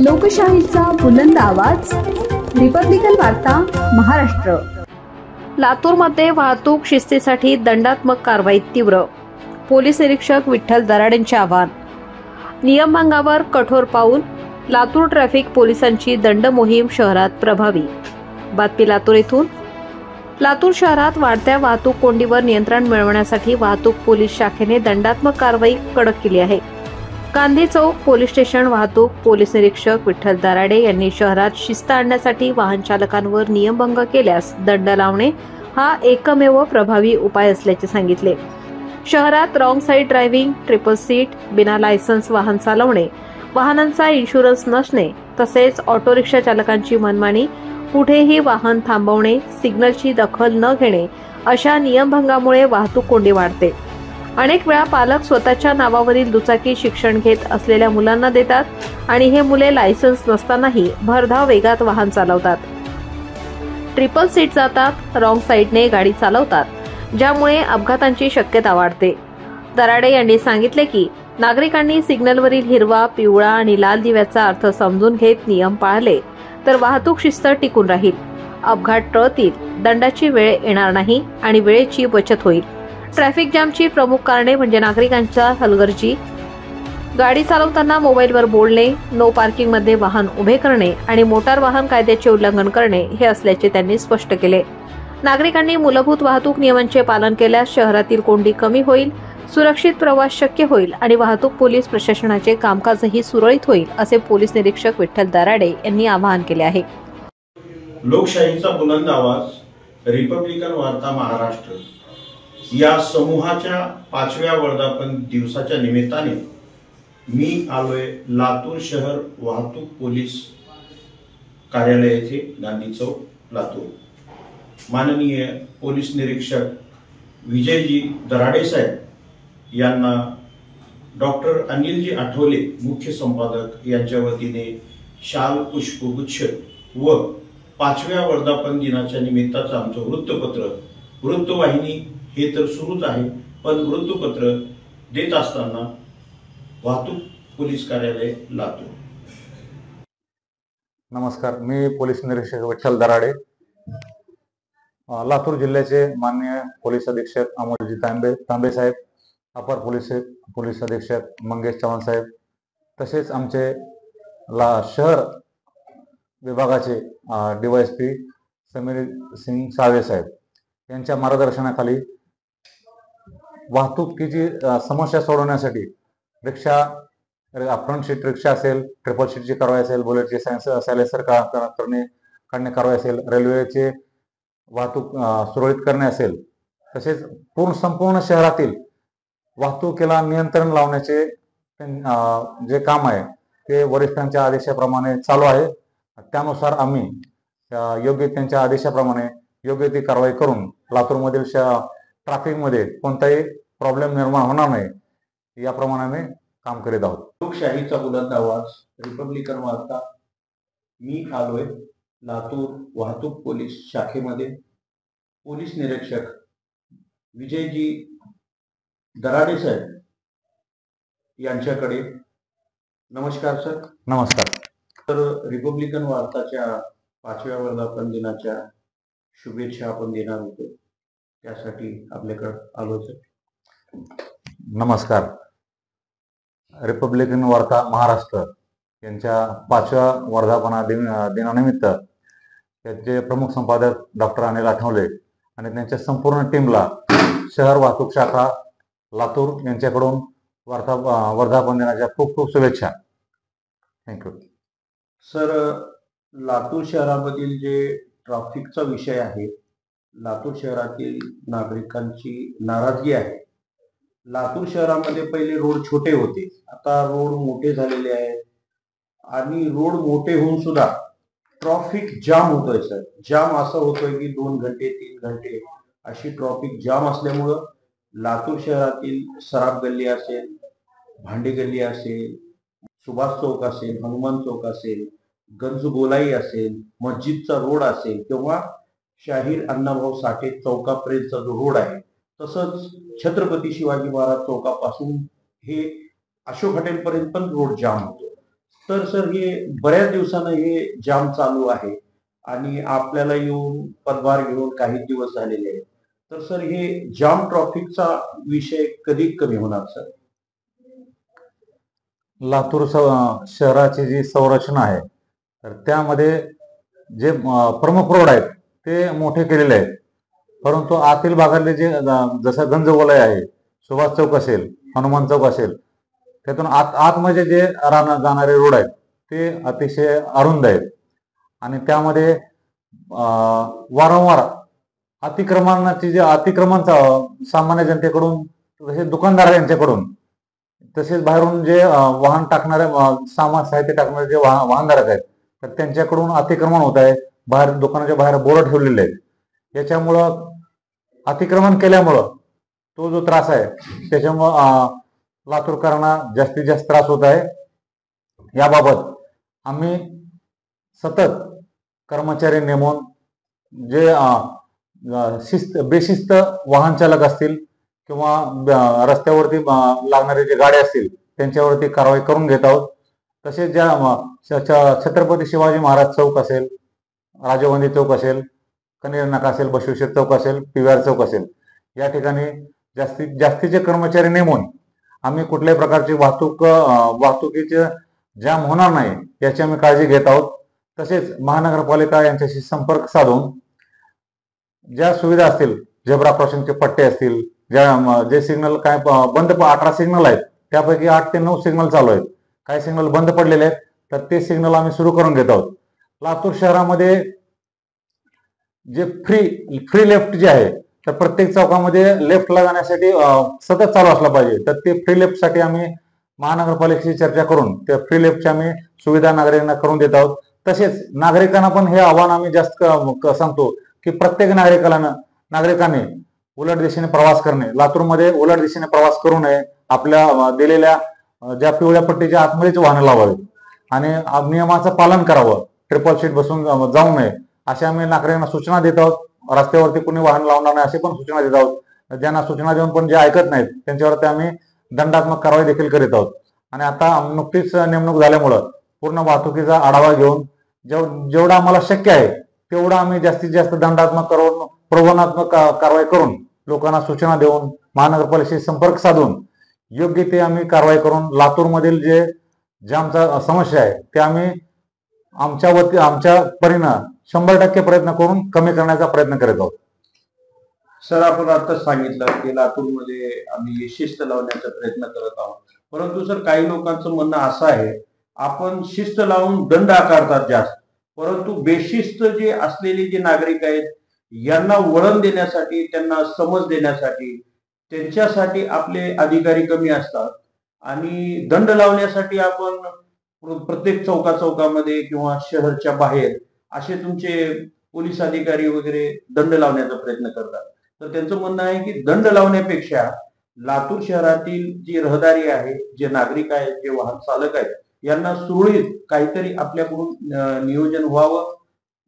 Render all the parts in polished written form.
लोकशाहीचा बुलंद आवाज, रिपब्लिकन वार्ता महाराष्ट्र। लातूरमध्ये वाहतूक शिस्तीसाठी दंडात्मक कारवाई तीव्र, पोलीस निरीक्षक विठ्ठल दराडेंचे आवाहन। नियमभंगावर कठोर पाऊल, लातूर ट्रॅफिक पोलिसांची दंड मोहीम शहरात प्रभावी। बातमी लातूर येथून। लातूर शहरात वाढत्या वाहतूक कोंडीवर नियंत्रण मिळवण्यासाठी वाहतूक पोलीस शाखेने दंडात्मक कारवाई कडक केली आहे। गांधी चौक पोलीस स्टेशन वाहतूक पोलीस निरीक्षक विठ्ठल दराडे यांनी शहरात शिस्त आणण्यासाठी वाहन चालकांवर नियमभंग केल्यास दंड लावणे हा एकमेव प्रभावी उपाय असल्याचे सांगितले। शहरात wrong side driving, triple seat, बिना लायसन्स वाहन चालवणे, वाहनांचा इन्शुरन्स नसणे, तसेच ऑटो रिक्षा चालकांची मनमानी, कुठेही वाहन थांबवणे, सिग्नलची दखल न घेणे अशा नियमभंगामुळे वाहतूक कोंडी वाढते। अनेक वेळा पालक स्वतःच्या नावावरील दुचाकी शिक्षण घेत असलेल्या मुलांना देतात आणि हे मुले लायसन्स नसतानाही भरधाव वेगात वाहन चालवतात, ट्रिपल सीट जातात, रॉंग साईडने गाडी चालवतात, ज्यामुळे अपघातांची शक्यता वाढते। दराडे यांनी सांगितले की नागरिकांनी सिग्नलवरील हिरवा, पिवळा आणि लाल दिव्याचा अर्थ समजून घेत नियम पाळले तर वाहतूक शिस्त टिकून राहील, अपघात टळतील, दंडाची वेळ येणार नाही आणि वेळेची बचत होईल। ट्रॅफिक जॅमची प्रमुख कारणे म्हणजे नागरिकांच्या हलगर्जी, गाडी चालवताना मोबाईलवर बोलणे, नो पार्किंगमध्ये वाहन उभे करणे आणि मोटार वाहन कायद्याचे उल्लंघन करणे हे असल्याचे त्यांनी स्पष्ट केले। नागरिकांनी मूलभूत वाहतूक नियमांचे पालन केल्यास शहरातील कोंडी कमी होईल, सुरक्षित प्रवास शक्य होईल आणि वाहतूक पोलीस प्रशासनाचे कामकाजही सुरळीत होईल, असे पोलीस निरीक्षक विठ्ठल दराडे यांनी आवाहन केले आहे। लोकशाहीचा बुलंद आवाज, रिपब्लिकन वार्ता महाराष्ट्र या समूहाच्या 5व्या वर्धापन दिवसाच्या निमित्ताने मी आलोय लातूर शहर वाहतूक पोलीस कार्यालय येथे, गांधी चौक, लातूर। माननीय पोलीस निरीक्षक विजयजी दराडे साहेब यांना डॉक्टर अनिलजी आठवले मुख्य संपादक यांच्या वतीने शाल, पुष्पगुच्छ व 5व्या वर्धापन दिनाच्या निमित्ताचं आमचं वृत्तपत्र, वृत्तवाहिनी हे तर सुरूच आहे, पण वृत्तपत्र देत असताना वाहतूक पोलीस कार्यालय लातूर। नमस्कार, मी पोलीस निरीक्षक विठ्ठल दराडे, लातूर जिल्ह्याचे माननीय पोलीस अधीक्षक अमोलजी तांबे साहेब, अपर पोलीस अधीक्षक मंगेश चव्हाण साहेब, तसेच आमचे शहर विभागाचे DYSP समीर सिंग साळवे साहेब यांच्या मार्गदर्शनाखाली वाहतुकीची समस्या सोडवण्यासाठी रिक्षा, फ्रंट सीट रिक्षा असेल, ट्रिपल सीटची कारवाई असेल, बुलेटची सायलेन्सर काढणे कारवाई असेल, रेल्वेचे वाहतूक सुरळीत करणे असेल, तसेच संपूर्ण शहरातील वाहतुकीला नियंत्रण लावण्याचे जे काम आहे ते वरिष्ठांच्या आदेशाप्रमाणे चालू आहे। त्यानुसार आम्ही योग्य त्यांच्या आदेशाप्रमाणे योग्य ती कारवाई करून लातूरमधील ट्रॅफिकमध्ये कोणताही प्रॉब्लेम निर्माण होणार नाही याप्रमाणे आम्ही काम करीत आहोत। लोकशाहीचा बुलंद आवाज, रिपब्लिकन वार्ता, मी आलोय लातूर वाहतूक पोलीस शाखेमध्ये पोलीस निरीक्षक विजयजी दराडे साहेब यांच्याकडे। नमस्कार सर। नमस्कार। तर रिपब्लिकन वार्ताच्या 5व्या वर्धापन दिनाच्या शुभेच्छा आपण देणार होतो, त्यासाठी आपल्याकडे आलो सर। नमस्कार। रिपब्लिकन वार्ता महाराष्ट्र यांच्या 5व्या वर्धापन दिनानिमित्त त्याचे प्रमुख संपादक डॉक्टर अनिल आठवले आणि त्यांच्या संपूर्ण टीमला शहर वाहतूक शाखा लातूर यांच्याकडून वर्धापन दिनाच्या खूप खूप शुभेच्छा। Thank you sir. लातूर शहरामधील जे ट्रॅफिकचा विषय आहे, लातूर शहरातील नागरिकांची नाराजगी आहे। लातूर शहरामध्ये पहिले रोड छोटे होते, आता रोड मोठे झालेले आहेत आणि रोड मोठे होऊन सुद्धा ट्रॅफिक जाम होतोय सर। जाम असं होतोय की 2 घंटे 3 घंटे अशी ट्रॅफिक जाम असल्यामुळं लातूर शहरातील सराफ गल्ली असेल, भांडी गल्ली असेल, सुभाष चौक असेल, हनुमान चौक असेल, गंज गोलाई असेल, मस्जिदचा रोड असेल किंवा शाहीर अण्णाभाऊ साठे चौकापर्यंतचा जो रोड आहे, तसंच छत्रपती शिवाजी महाराज चौकापासून हे अशोक हॉटेलपर्यंत पण रोड जाम होतो। तर सर हे बऱ्याच दिवसानं हे जाम चालू आहे आणि आपल्याला येऊन पदभार घेऊन काही दिवस झालेले आहेत. तर सर हे जाम ट्रॉफिकचा विषय कधी कमी होणार सर? लातूर शहराची जी संरचना आहे तर त्यामध्ये जे प्रमुख रोड आहेत ते मोठे केलेले आहेत, परंतु आतील भागातले जे जसं गंजगोलाई आहे, सुभाष चौक असेल, हनुमान चौक असेल, त्यातून आतमध्ये जे जाणारे रोड आहेत ते अतिशय अरुंद आहेत आणि त्यामध्ये वारंवार अतिक्रमणचा सामान्य जनतेकडून, तसेच दुकानदार यांच्याकडून, तसेच बाहेरून जे वाहन टाकणारे सामान साहित्य टाकणारे जे वाहनधारक आहेत तर त्यांच्याकडून अतिक्रमण होत आहे. बाहेर दुकानाच्या बाहेर बोर्ड ठेवलेले आहेत. याच्यामुळं अतिक्रमण केल्यामुळं तो जो त्रास आहे त्याच्यामुळं लातूरकरांना जास्तीत जास्त त्रास होत आहे. याबाबत आम्ही सतत कर्मचारी नेमून जे बेशिस्त वाहन चालक असतील किंवा रस्त्यावरती लागणारे जे गाड्या असतील त्यांच्यावरती कारवाई करून घेत आहोत. तसेच ज्या छत्रपती शिवाजी महाराज चौक असेल, राजीव चौक असेल, कनेर नाका असेल, बसवेश्वर चौक असेल, PVR चौक असेल, या ठिकाणी जास्तीचे कर्मचारी नेमून आम्ही कुठल्याही प्रकारची वाहतुकीचे जाम होणार नाही याची आम्ही काळजी घेत आहोत. तसेच महानगरपालिका यांच्याशी संपर्क साधून ज्या सुविधा असतील, झेब्रा क्रॉसिंगचे पट्टे असतील, जे सिग्नल काय बंद 18 सिग्नल आहेत त्यापैकी 8 ते 9 सिग्नल चालू आहेत, काही सिग्नल बंद पडलेले आहेत, तर ते सिग्नल आम्ही सुरू करून घेत आहोत. लातूर शहरामध्ये जे फ्री लेफ्ट जे आहे तर प्रत्येक चौकामध्ये लेफ्टला जाण्यासाठी सतत चालू असला पाहिजे. तर ते फ्री लेफ्टसाठी आम्ही महानगरपालिकेशी चर्चा करून त्या फ्री लेफ्टची आम्ही सुविधा नागरिकांना करून देत आहोत. तसेच नागरिकांना पण हे आव्हान आम्ही जास्त सांगतो की प्रत्येक नागरिकांनी उलट दिशेने प्रवास करणे, लातूरमध्ये उलट दिशेने प्रवास करू नये, आपल्या दिलेल्या ज्या पिवळ्या पट्टीच्या आतमध्येच वाहनं लावावीत आणि नियमाचं पालन करावं, ट्रिपल सीट बसून जाऊ नये अशा आम्ही नागरिकांना सूचना देत आहोत. रस्त्यावरती कुणी वाहन लावणार नाही असे पण सूचना देत आहोत. ज्यांना सूचना देऊन पण जे ऐकत नाहीत त्यांच्यावरती आम्ही दंडात्मक कारवाई देखील करीत आहोत. आणि आता नुकतीच नेमणूक झाल्यामुळं पूर्ण वाहतुकीचा आढावा घेऊन जेवढं आम्हाला शक्य आहे तेवढं आम्ही जास्तीत जास्त दंडात्मक करून प्रबोधनात्मक कारवाई करून लोकांना सूचना देऊन महानगरपालिकेशी संपर्क साधून योग्य ते आम्ही कारवाई करून लातूरमधील जे जामचा समस्या आहे ते आम्ही आमच्या परीनं 100% प्रयत्न करून कमी करण्याचा प्रयत्न करत आहोत. सर आपण आता सांगितलं की लातूरमध्ये आम्ही शिस्त लावण्याचा प्रयत्न करत आहोत, परंतु सर काही लोकांचं म्हणणं असं आहे आपण शिस्त लावून दंड आकारतात जास्त, परंतु बेशिस्त जे असलेले जे नागरिक आहेत यांना वळण देण्यासाठी, त्यांना समज देण्यासाठी, त्यांच्यासाठी आपले अधिकारी कमी असतात आणि दंड लावण्यासाठी आपण प्रत्येक चौकामध्ये किंवा शहरच्या बाहेर असे तुमचे पोलीस अधिकारी वगैरे दंड लावण्याचा प्रयत्न करतात. तर त्यांचं म्हणणं आहे की दंड लावण्यापेक्षा लातूर शहरातील जी रहदारी आहे, जे नागरिक आहेत, जे वाहन चालक आहेत, यांना सुरळीत काहीतरी आपल्याकडून नियोजन व्हावं.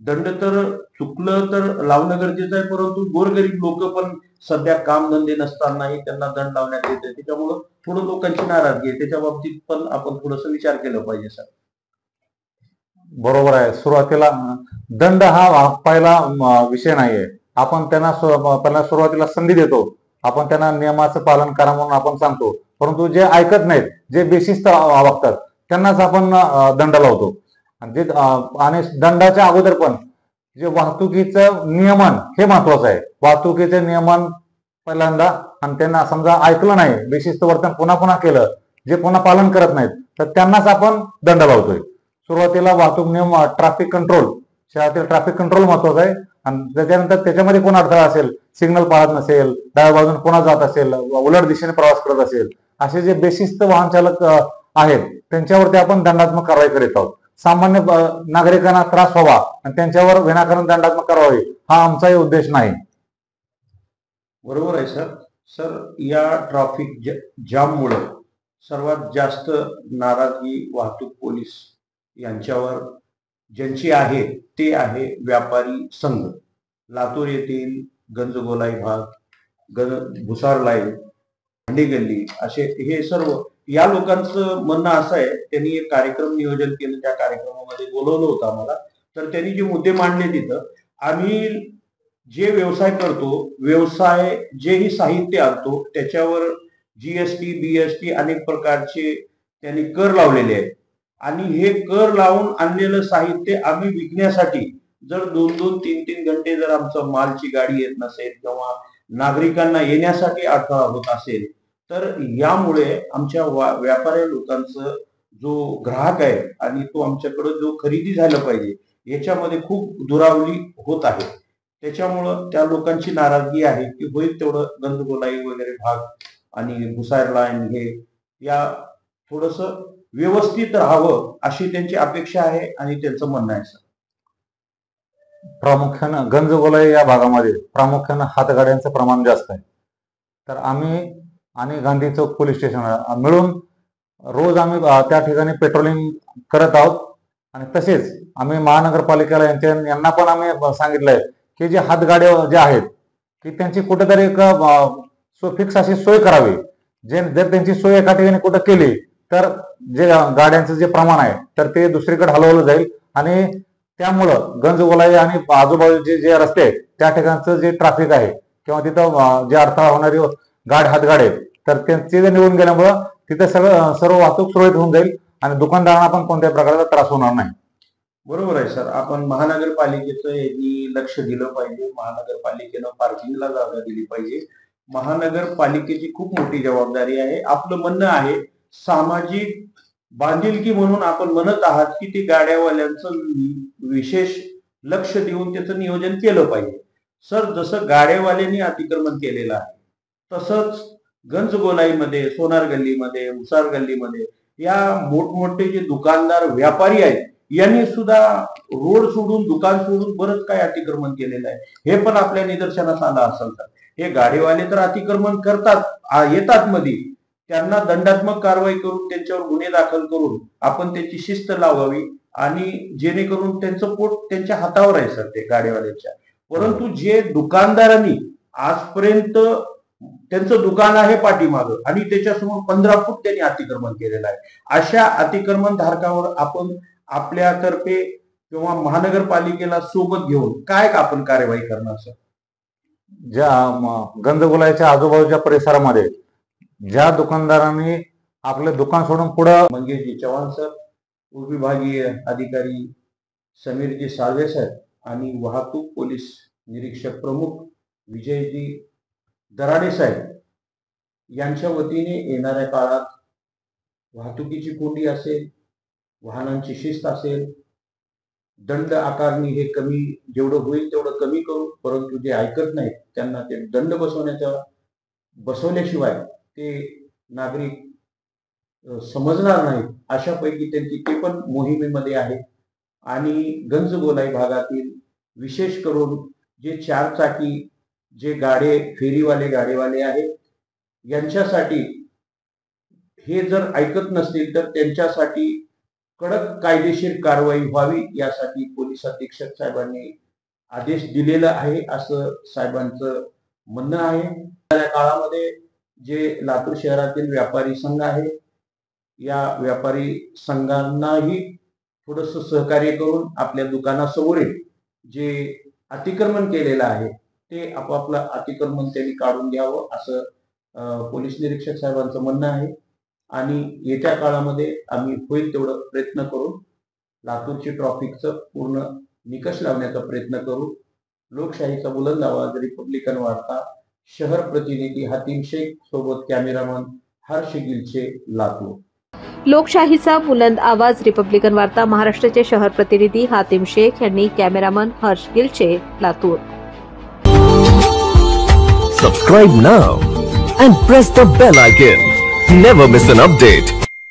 दंड तर चुकलं तर लावणं गरजेचं आहे, परंतु गोरगरीब लोक पण सध्या कामधंदे नसतानाही त्यांना दंड लावण्यात येते, त्याच्यामुळं थोडं लोकांची नाराजगी आहे. त्याच्या बाबतीत पण आपण थोडस विचार केला पाहिजे सर. बरोबर आहे. सुरुवातीला दंड हा पहिला विषय नाहीये. आपण त्यांना पहिला सुरुवातीला संधी देतो, आपण त्यांना नियमाचं पालन करा म्हणून आपण सांगतो, परंतु जे ऐकत नाहीत, जे बेशिस्त वागतात त्यांनाच आपण दंड लावतो. आणि दंडाच्या अगोदर पण जे वाहतुकीचं नियमन हे महत्वाचं आहे. वाहतुकीचे नियमन पहिल्यांदा, आणि त्यांना समजा ऐकलं नाही, बेशिस्त वर्तन पुन्हा केलं, जे पुन्हा पालन करत नाहीत तर त्यांनाच आपण दंड लावतोय. सुरुवातीला वाहतूक नियम, ट्रॅफिक कंट्रोल, शहरातील ट्रॅफिक कंट्रोल महत्वाचं आहे. आणि त्याच्यानंतर त्याच्यामध्ये कोण अडथळा असेल, सिग्नल पाळत नसेल, डाव्या बाजून कोणा जात असेल, उलट दिशेने प्रवास करत असेल, असे जे बेशिस्त वाहन चालक आहेत त्यांच्यावरती आपण दंडात्मक कारवाई करीत आहोत. सामान्य नागरिकांना त्रास व्हावा आणि त्यांच्यावर विनाकारण दंडात्मक कारवाई हा आमचाही उद्देश नाही. बरोबर आहे सर. सर या ट्रॅफिक जाममुळे सर्वात जास्त नाराजगी वाहतूक पोलीस यांच्यावर ज्यांची आहे ते आहे व्यापारी संघ. लातूर येथील गंजगोलाई भाग, भुसार लाईन, भांडी गल्ली असे हे सर्व या लोकांचं म्हणणं असं आहे, त्यांनी एक कार्यक्रम नियोजन केलं, त्या कार्यक्रमामध्ये बोलवलं होतं आम्हाला. तर त्यांनी जे मुद्दे मांडले तिथं, आम्ही जे व्यवसाय करतो, व्यवसाय जेही साहित्य आणतो त्याच्यावर जीएसटी बीएसटी अनेक प्रकारचे त्यांनी कर लावलेले आहेत आणि हे कर लावून आणलेलं साहित्य आम्ही विकण्यासाठी जर 2-2, 3-3 घंटे जर आमचं मालची गाडी येत नसेल किंवा नागरिकांना येण्यासाठी अडथळा होत असेल, तर यामुळे आमच्या व्यापारी लोकांचं जो ग्राहक आहे आणि तो आमच्याकडे जो खरेदी झाला पाहिजे याच्यामध्ये खूप दुरावली होत आहे. त्याच्यामुळं त्या लोकांची नाराजगी आहे की होईल तेवढं गंदगोलाई वगैरे भाग आणि भुसार लाईन हे या थोडस व्यवस्थित राहावं अशी त्यांची अपेक्षा आहे आणि त्यांचं म्हणणं आहे. प्रामुख्यानं गंजगोलाई या भागामध्ये प्रामुख्यानं हातगाड्यांचं प्रमाण जास्त आहे. तर आम्ही आणि गांधी चौक पोलीस स्टेशन मिळून रोज आम्ही त्या ठिकाणी पेट्रोलिंग करत आहोत आणि तसेच आम्ही महानगरपालिकेला यांना पण आम्ही सांगितलंय की जे हातगाड्या ज्या आहेत की त्यांची कुठेतरी एक फिक्स अशी सोय करावी. जर त्यांची सोय एका ठिकाणी कुठं केली तर जे गाड्यांचं जे प्रमाण आहे तर ते दुसरीकडे हलवलं जाईल आणि त्यामुळं गंजगोलाई आणि आजूबाजूचे जे रस्ते आहेत त्या ठिकाणचं जे ट्रॅफिक आहे किंवा तिथं जे अडथळा होणारी हातगाडे तर त्यांचे निवडून गेल्यामुळं तिथे सर्व वाहतूक सुरळीत होऊन जाईल आणि दुकानदारांना पण कोणत्याही प्रकारचा त्रास होणार नाही. बरोबर आहे सर. आपण महानगरपालिकेचं यांनी लक्ष दिलं पाहिजे. महानगरपालिकेनं पार्किंगला जागा दिली पाहिजे. महानगरपालिकेची खूप मोठी जबाबदारी आहे. आपलं म्हणणं आहे सामाजिक बांधिलकी म्हणून आपण म्हणत आहात की ते गाड्यावाल्यांचं विशेष लक्ष देऊन त्याचं नियोजन केलं पाहिजे. सर, जसं गाड्यावाल्यांनी अतिक्रमण केलेलं आहे तसंच गंजगोलाईमध्ये, सोनार गल्लीमध्ये, मुसार गल्लीमध्ये या मोठमोठे जे दुकानदार व्यापारी आहेत यांनी सुद्धा रोड सोडून, दुकान सोडून बरंच काय अतिक्रमण केलेलं आहे. हे पण आपल्या निदर्शनास आलं असेल. तर हे गाडीवाले तर अतिक्रमण करतात, येतात मध्ये, त्यांना दंडात्मक कारवाई करून त्यांच्यावर गुन्हे दाखल करून आपण त्याची शिस्त लावावी आणि जेणेकरून त्यांचं पोट त्यांच्या हातावर आहे सर ते गाडीवाल्यांच्या. परंतु जे दुकानदारांनी आजपर्यंत त्यांचं दुकान आहे पाठीमागं आणि त्याच्यासमोर 15 फूट त्यांनी अतिक्रमण केलेलं आहे, अशा अतिक्रमण धारकावर आपण आपल्यातर्फे किंवा महानगरपालिकेला सोबत घेऊन काय आपण कार्यवाही करणार सर? ज्या गंजगोलाईच्या आजूबाजूच्या परिसरामध्ये ज्या दुकानदारांनी आपलं दुकान सोडून पुढं, मंगेशजी चव्हाण सर, उपविभागीय अधिकारी समीरजी साळवे साहेब आणि वाहतूक पोलीस निरीक्षक प्रमुख विजयजी दराडे साहेब यांच्या वतीने येणाऱ्या काळात वाहतुकीची कोंडी असेल, वाहनांची शिस्त असेल, दंड आकारणी हे कमी, जेवढं होईल तेवढं कमी करू. परंतु जे ऐकत नाहीत त्यांना ते दंड बसवल्याशिवाय ते नागरिक समजणार नाहीत अशापैकी त्यांची ते पण मोहिमेमध्ये आहे. आणि गंजगोलाई भागातील विशेष करून जे 4 चाकी जे फेरीवाले गाडीवाले आहेत यांच्यासाठी हे जर ऐकत नसतील तर त्यांच्यासाठी कडक कायदेशीर कारवाई व्हावी यासाठी पोलीस अधीक्षक साहेबांनी आदेश दिलेला आहे असं साहेबांचं म्हणणं आहे. त्या काळामध्ये जे लातूर शहरातील व्यापारी संघ आहे या व्यापारी संघांनाही थोडस सहकार्य करून आपल्या दुकानासमोरील जे अतिक्रमण केलेलं आहे ते आपापलं अतिक्रमण त्यांनी काढून घ्यावं असं पोलीस निरीक्षक साहेबांचं म्हणणं आहे. आणि येत्या काळामध्ये आम्ही होईल तेवढं प्रयत्न करून लातूरची ट्रॅफिकचं पूर्ण निकष लावण्याचा प्रयत्न करू. लोकशाहीचा बुलंद आवाज, रिपब्लिकन वार्ता, शहर प्रतिनिधी हातीम शेख सोबत कॅमेरामन हर्ष गिलचे, लातूर. लोकशाहीचा बुलंद आवाज, रिपब्लिकन वार्ता, महाराष्ट्राचे शहर प्रतिनिधी हातीम शेख यांनी cameraman Harsh Gilche, Latur. Subscribe now and press the bell icon. Never miss an update.